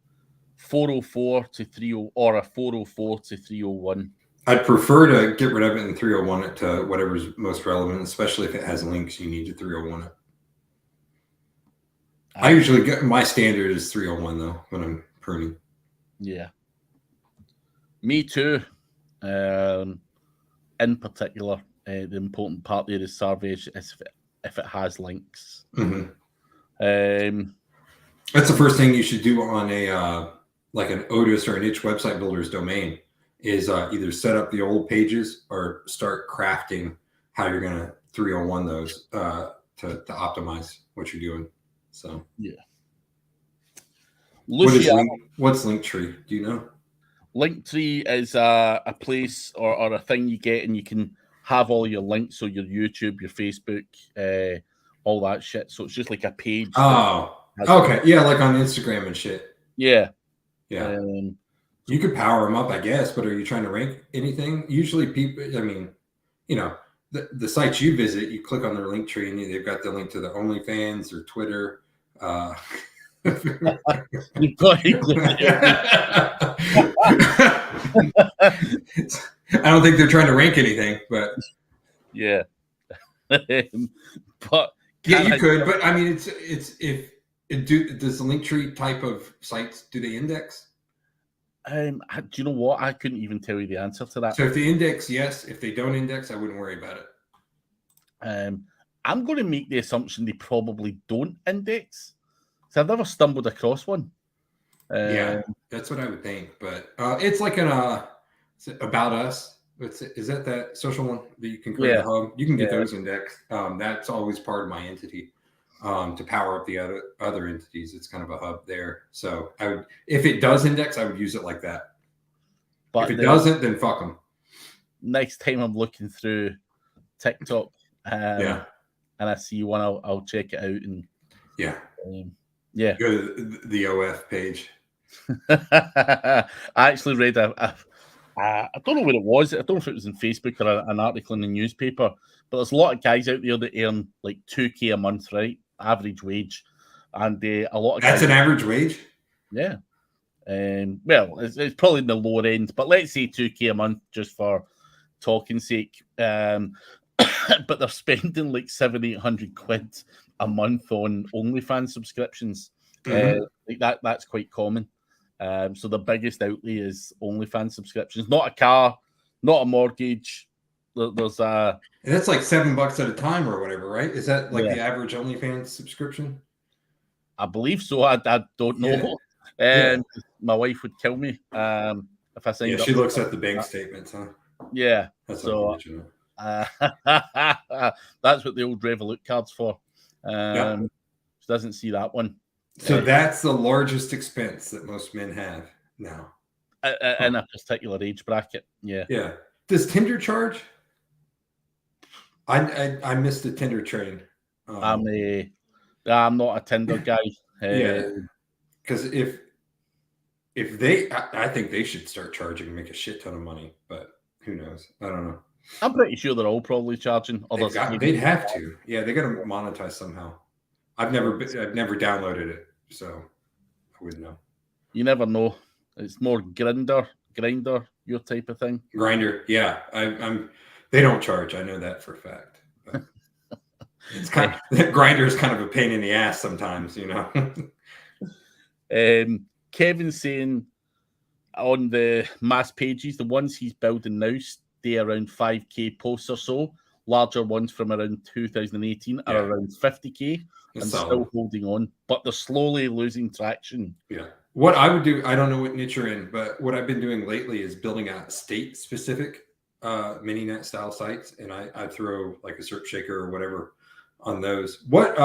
404 to 30, or a 404 to 301? I'd prefer to get rid of it and 301 it to whatever's most relevant, especially if it has links you need to 301 it. I usually get my standard is 301 though when I'm pruning. Yeah. Me too. In particular, the important part there is Sarvesh is if it has links. Mm-hmm. That's the first thing you should do on a like an Otis or an itch website builder's domain is either set up the old pages or start crafting how you're going to 301 those to optimize what you're doing. So yeah. What's Linktree? Do you know? Linktree is a place or a thing you get, and you can have all your links, so your YouTube, your Facebook, all that shit. So it's just like a page. Oh, okay. Yeah, like on Instagram and shit. Yeah. Yeah. You could power them up, I guess, but are you trying to rank anything? Usually people, I mean, you know, the sites you visit, you click on their link tree and they've got the link to the OnlyFans or Twitter. You've got I don't think they're trying to rank anything, but yeah. But yeah, you could. But I mean, does the Linktree type of sites, do they index? Do you know what? I couldn't even tell you the answer to that. So if they index, yes. If they don't index, I wouldn't worry about it. I'm going to make the assumption they probably don't index. So I've never stumbled across one. Yeah, that's what I would think. But it's like an About Us. Is that social one that you can create a hub? You can get those indexed. That's always part of my entity. To power up the other entities, it's kind of a hub there. So I would, if it does index, I would use it like that. But if it doesn't, then fuck them. Next time I'm looking through TikTok, and I see one, I'll check it out and yeah. Go to the OF page. I actually read I don't know what it was. I don't know if it was in Facebook or an article in the newspaper, but there's a lot of guys out there that earn like $2,000 a month, right? Average wage. And a lot of That's an average wage? Yeah. Well, it's probably in the lower end, but let's say $2,000 a month just for talking's sake. But they're spending like £700-800 a month on OnlyFans subscriptions. Like that's quite common. So the biggest outlay is OnlyFans subscriptions, not a car, not a mortgage. There's and that's like $7 at a time or whatever, right? Is that like the average OnlyFans subscription? I believe so. I don't know. My wife would kill me if I signed up. She looks at the bank statements, huh? Yeah. That's so that's what the old Revolut card's for. She doesn't see that one. So that's the largest expense that most men have now. In a particular age bracket. Yeah. Yeah. Does Tinder charge? I missed the Tinder train. I'm not a Tinder guy. Because if they, I think they should start charging and make a shit ton of money, but who knows? I don't know. I'm pretty sure they're all probably charging. They'd have to. Yeah, they got to monetize somehow. I've never downloaded it, so I wouldn't know. You never know. It's more Grinder, your type of thing. Grinder, yeah. They don't charge. I know that for a fact. It's kind of, Grinder is kind of a pain in the ass sometimes, you know. Kevin's saying on the mass pages, the ones he's building now stay around 5K posts or so. Larger ones from around 2018 are around 50K and still holding on, but they're slowly losing traction. Yeah. What I would do, I don't know what niche you're in, but what I've been doing lately is building out state-specific mini-net style sites, and I throw like a SERP shaker or whatever on those. What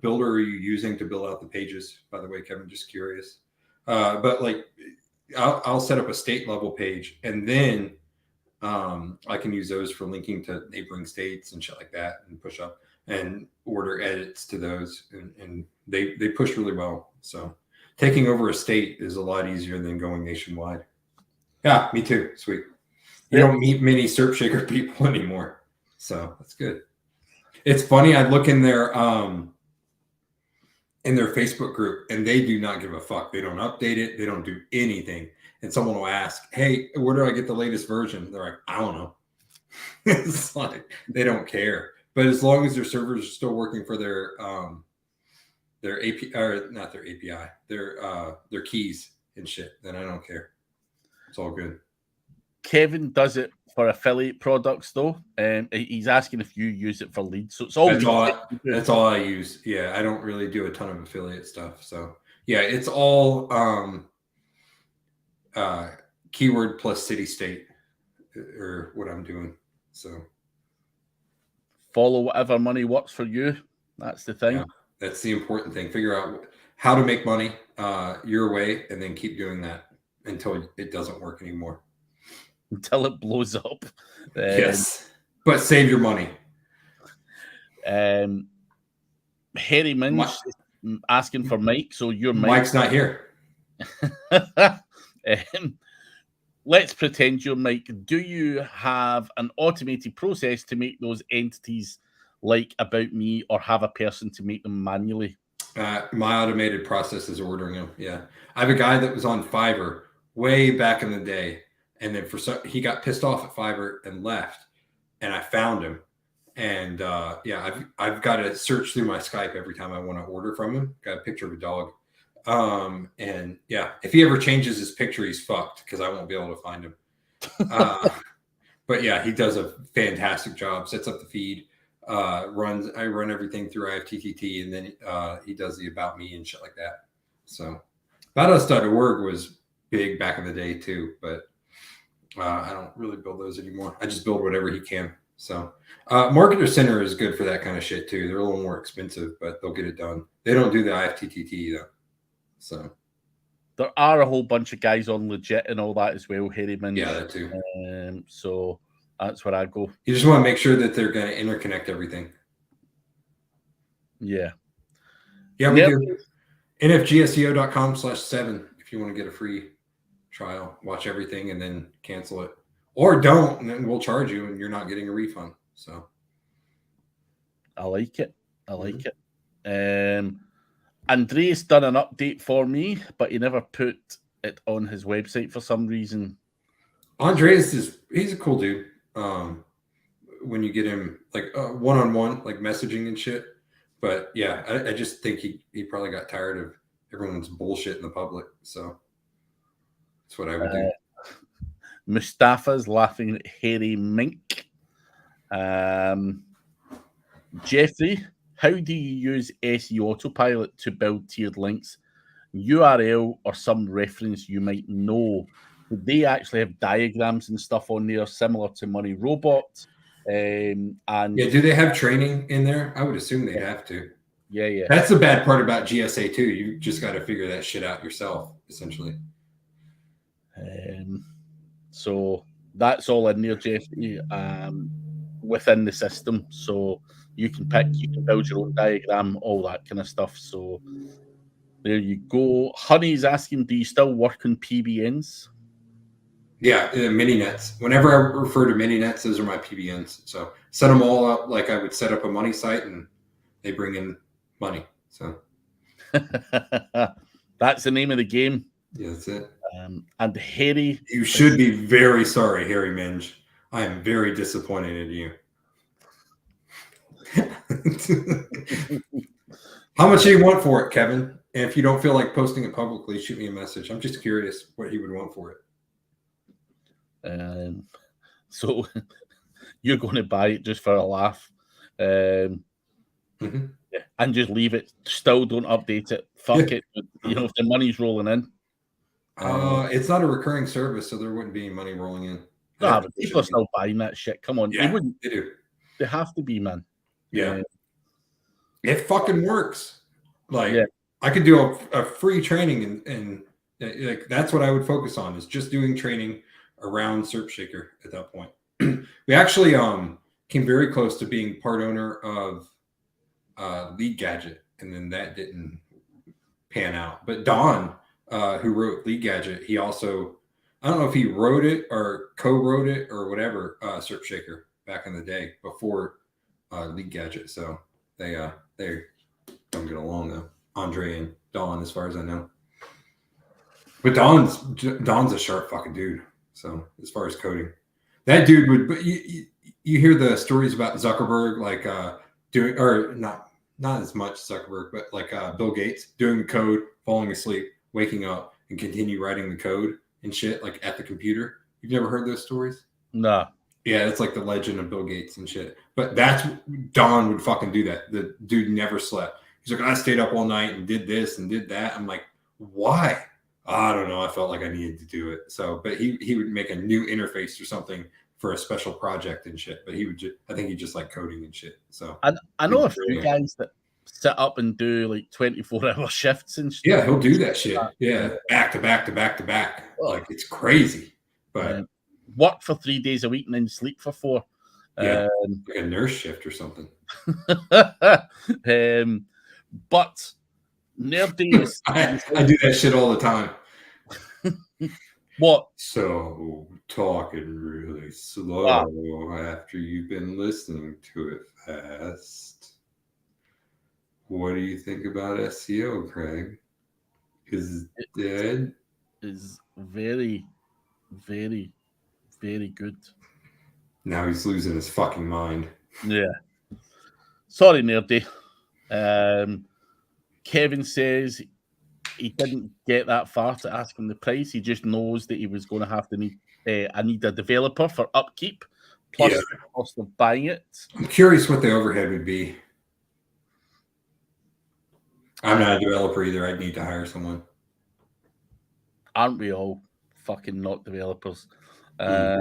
builder are you using to build out the pages, by the way, Kevin? Just curious. But like, I'll set up a state level page, and then I can use those for linking to neighboring states and shit like that, and push up and order edits to those, and they push really well. So taking over a state is a lot easier than going nationwide. Yeah, me too. Sweet. You don't meet many Surf Shaker people anymore, so that's good. It's funny. I look in their Facebook group, and they do not give a fuck. They don't update it. They don't do anything. And someone will ask, "Hey, where do I get the latest version?" They're like, "I don't know." It's like they don't care. But as long as their servers are still working for their API, or not their API, their keys and shit, then I don't care. It's all good. Kevin does it for affiliate products though. He's asking if you use it for leads. So it's all that's all I use. Yeah, I don't really do a ton of affiliate stuff. So yeah, it's all keyword plus city state or what I'm doing. So follow whatever money works for you. That's the thing. Yeah, that's the important thing. Figure out how to make money your way, and then keep doing that until it doesn't work anymore. Until it blows up. Yes, but save your money. Harry Minch is asking for Mike, so your Mike's not here. Let's pretend you're Mike. Do you have an automated process to make those entities like About Me, or have a person to make them manually? My automated process is ordering them. Yeah, I have a guy that was on Fiverr way back in the day, and then he got pissed off at Fiverr and left, and I found him, and I've got to search through my Skype every time I want to order from him. Got a picture of a dog, and yeah, if he ever changes his picture, he's fucked because I won't be able to find him. But yeah, he does a fantastic job. Sets up the feed, I run everything through IFTTT, and then he does the About Me and shit like that. So aboutus.org was big back in the day too, but I don't really build those anymore. I just build whatever he can. So Marketer Center is good for that kind of shit too. They're a little more expensive, but they'll get it done. They don't do the IFTTT though. So there are a whole bunch of guys on Legit and all that as well, Harry Minch. Yeah, that too. So that's where I go. You just want to make sure that they're going to interconnect everything. Yeah. Yeah, we do. nfgseo.com/7 if you want to get a free trial, watch everything, and then cancel it. Or don't, and then we'll charge you, and you're not getting a refund. So I like it. Andreas done an update for me, but he never put it on his website for some reason. Andreas he's a cool dude. When you get him like one-on-one, like messaging and shit. But yeah, I just think he probably got tired of everyone's bullshit in the public. So that's what I would do. Mustafa's laughing at Harry Mink. Jeffrey, how do you use SEO Autopilot to build tiered links? URL or some reference you might know. Do they actually have diagrams and stuff on there similar to Money Robot? And do they have training in there? I would assume they have to. Yeah. That's the bad part about GSA too. You just got to figure that shit out yourself, essentially. So that's all in there, Jeffrey, within the system. So you can build your own diagram, all that kind of stuff. So there you go. Honey's asking, do you still work on PBNs? Yeah, mini nets. Whenever I refer to mini nets, those are my PBNs. So set them all up like I would set up a money site, and they bring in money. So that's the name of the game. Yeah, that's it. And Harry, you should be very sorry, Harry Minge. I am very disappointed in you. How much do you want for it, Kevin? And if you don't feel like posting it publicly, shoot me a message. I'm just curious what he would want for it. So you're going to buy it just for a laugh, and just leave it. Still don't update it. Fuck it. You know, if the money's rolling in. It's not a recurring service, so there wouldn't be any money rolling in. But people are still buying that shit. Come on, yeah, they wouldn't. They do. They have to be, man. Yeah. It fucking works. Like I could do a free training in Like that's what I would focus on, is just doing training around SerpShaker at that point. We actually came very close to being part owner of Lead Gadget, and then that didn't pan out. But Don, who wrote Lead Gadget, he also, I don't know if he wrote it or co-wrote it or whatever, SerpShaker back in the day before Lead Gadget. So they don't get along though, Andre and Don, as far as I know. But Don's a sharp fucking dude. So as far as coding, that dude would. But you hear the stories about Zuckerberg, like doing, or not as much Zuckerberg, but like Bill Gates doing the code, falling asleep, waking up, and continue writing the code and shit, like at the computer. You've never heard those stories? Nah. Yeah, it's like the legend of Bill Gates and shit. But that's Don would fucking do that. The dude never slept. He's like, I stayed up all night and did this and did that. I'm like, why? I don't know. I felt like I needed to do it. So, but he would make a new interface or something for a special project and shit. But he would I think he just like coding and shit. So I know a few guys that sit up and do like 24-hour shifts and shit. Yeah, he'll do that shit. Yeah, back to back to back to back. Like it's crazy. But work for 3 days a week and then sleep for 4. Yeah, like a nurse shift or something. But Nerdy is I do that shit all the time. What? So talking really slow after you've been listening to it fast. What do you think about SEO, Craig? Is it dead? Is very, very, very good. Now he's losing his fucking mind. Yeah. Sorry, Nerdy. Kevin says he didn't get that far to ask him the price. He just knows that he was going to have to need a developer for upkeep, plus the cost of buying it. I'm curious what the overhead would be. I'm not a developer either. I'd need to hire someone. Aren't we all fucking not developers? I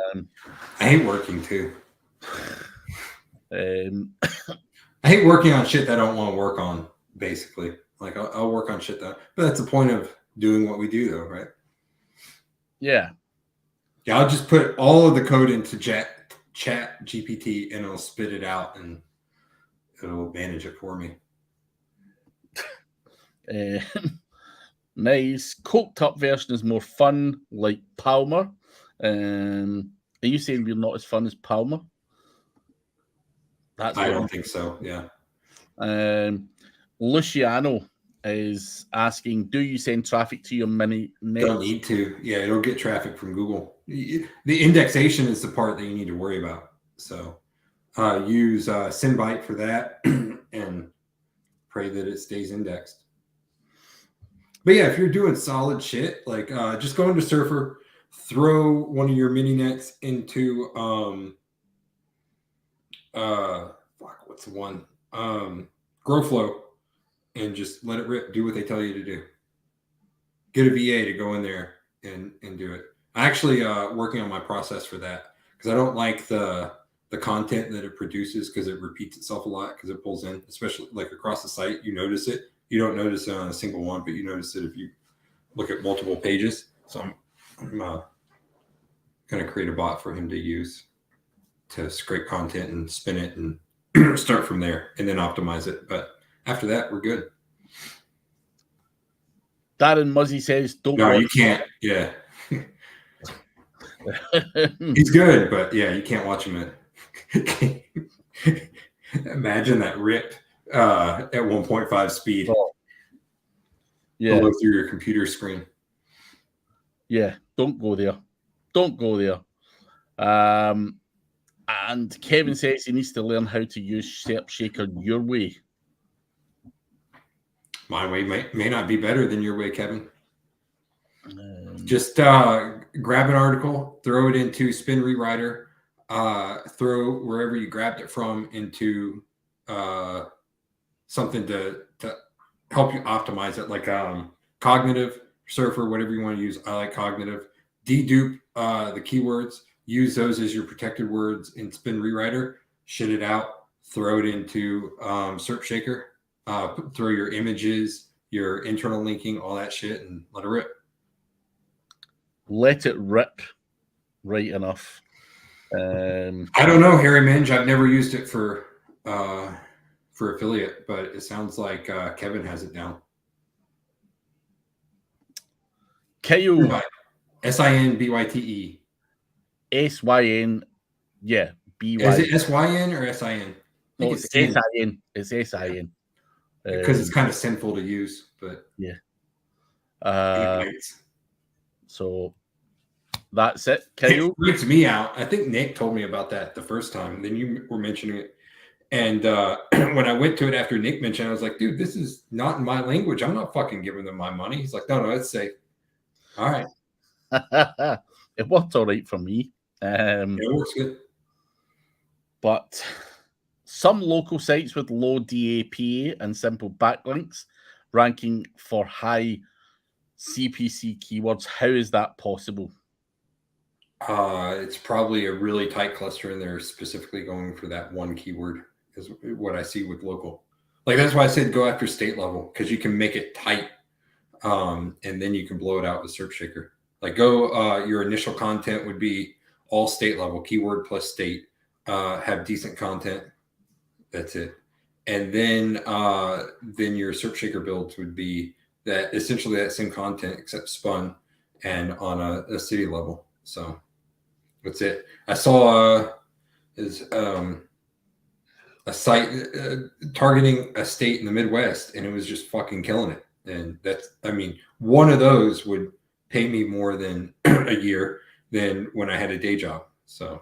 hate working too. I hate working on shit that I don't want to work on, basically. Like I'll work on shit but that's the point of doing what we do though, right? Yeah. Yeah, I'll just put all of the code into chat GPT and it'll spit it out and it'll manage it for me. Nice. Coked up version is more fun, like Palmer. Are you saying we're not as fun as Palmer? I don't think so. Yeah. Luciano is asking, do you send traffic to your mini net? Don't need to. Yeah, it'll get traffic from Google. The indexation is the part that you need to worry about. So use SendBite for that and pray that it stays indexed. But yeah, if you're doing solid shit, like just go into Surfer, throw one of your mini nets into what's the one? GrowFlow, and just let it rip. Do what they tell you to do. Get a VA to go in there and do it. I actually working on my process for that because I don't like the content that it produces because it repeats itself a lot because it pulls in, especially like across the site. You notice it. You don't notice it on a single one, but you notice it if you look at multiple pages. So I'm going to create a bot for him to use to scrape content and spin it and start from there and then optimize it. But after that, we're good. Darren Muzzy says, don't. No, you can't. Yeah. He's good, but yeah, you can't watch him imagine that rip at 1.5 speed. Oh. Yeah. Go through your computer screen. Yeah, don't go there. Don't go there. And Kevin says he needs to learn how to use SerpShaker your way. My way may not be better than your way, Kevin. Just grab an article, throw it into Spin Rewriter, throw wherever you grabbed it from into something to help you optimize it, like Cognitive, Surfer, whatever you want to use. I like Cognitive. Dedupe the keywords. Use those as your protected words in Spin Rewriter. Shit it out. Throw it into SerpShaker. Throw your images, your internal linking, all that shit, and let it rip. let it rip right enough. I don't know, Harry Minge. I've never used it for affiliate, but it sounds like Kevin has it down. Kyle SINBYTE. SYN, yeah, BY. Is it SYN or SIN? No, it's SIN. It's SIN. Because it's kind of sinful to use, but yeah. Anyways. So that's it, Kyle. It freaks me out. I think Nick told me about that the first time. Then you were mentioning it. And when I went to it after Nick mentioned it, I was like, dude, this is not in my language. I'm not fucking giving them my money. He's like, no, it's safe. All right. It worked all right for me. It works good. But some local sites with low DAPA and simple backlinks ranking for high CPC keywords. How is that possible? It's probably a really tight cluster, and they're specifically going for that one keyword, is what I see with local. Like, that's why I said go after state level, because you can make it tight, and then you can blow it out with Search Shaker. Like, your initial content would be all state level, keyword plus state, have decent content. That's it. And then your Search Shaker builds would be that essentially that same content except spun and on a city level. So that's it. I saw a site targeting a state in the Midwest, and it was just fucking killing it. And one of those would pay me more than a year than when I had a day job. So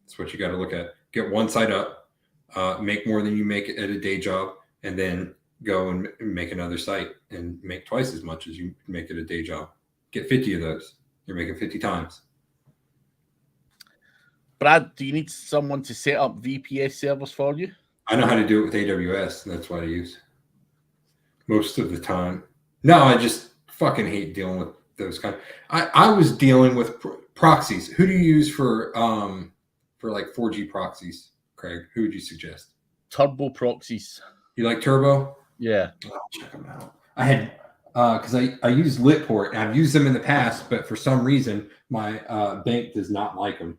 that's what you got to look at. Get one site up, make more than you make at a day job, and then go and make another site and make twice as much as you make at a day job. Get 50 of those. You're making 50 times. Brad, do you need someone to set up VPS servers for you? I know how to do it with AWS, and that's what I use most of the time. No, I just fucking hate dealing with those kind. I was dealing with proxies. Who do you use for like 4G proxies, Craig? Who would you suggest? Turbo proxies. You like Turbo? Yeah. I'll check them out. I had because I use Litport, and I've used them in the past, but for some reason my bank does not like them.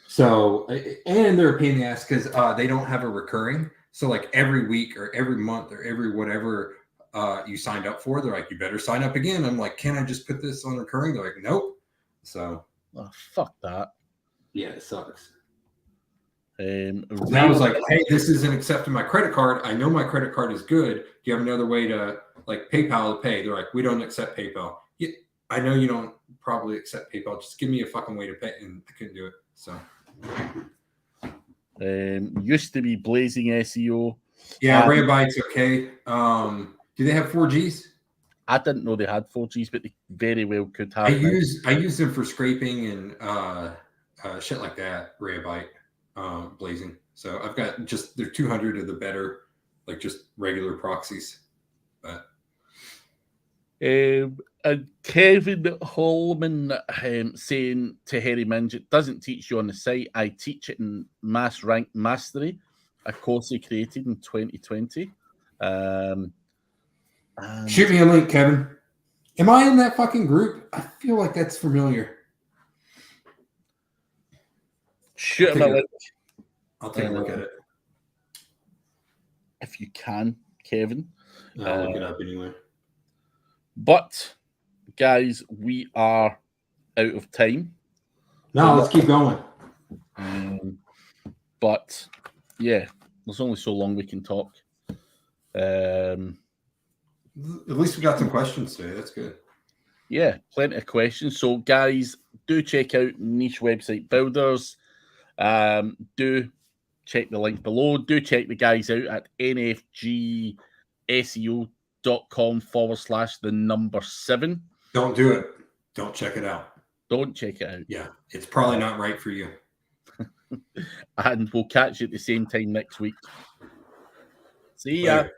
So, and they're a pain in the ass because they don't have a recurring. So, like every week or every month or every whatever you signed up for, they're like, you better sign up again. I'm like, can I just put this on recurring? They're like, nope. So, fuck that. Yeah, it sucks. And I was like, hey, this isn't accepting my credit card. I know my credit card is good. Do you have another way to like PayPal to pay? They're like, we don't accept PayPal. Yeah, I know you don't probably accept PayPal. Just give me a fucking way to pay. And I couldn't do it. So used to be blazing SEO. Yeah, Raybyte's okay. Do they have 4Gs? I didn't know they had 4Gs, but they very well could have. I use them for scraping and shit like that. Raybyte, blazing. So I've got they're 200 of the better, like just regular proxies. But and Kevin Holman saying to Harry Minge, it doesn't teach you on the site. I teach it in Mass Rank Mastery, a course he created in 2020. Shoot me a link, Kevin. Am I in that fucking group? I feel like that's familiar. Shoot him a link. I'll take a look at it. If you can, Kevin. I'll look it up anyway. But, guys, we are out of time. No, let's keep going. But, yeah, there's only so long we can talk. At least we got some questions today. That's good. Yeah, plenty of questions. So, guys, do check out Niche Website Builders. Do check the link below. Do check the guys out at nfgseo.com/7. Don't do it. Don't check it out. Don't check it out. Yeah, it's probably not right for you. And we'll catch you at the same time next week. See ya. Later.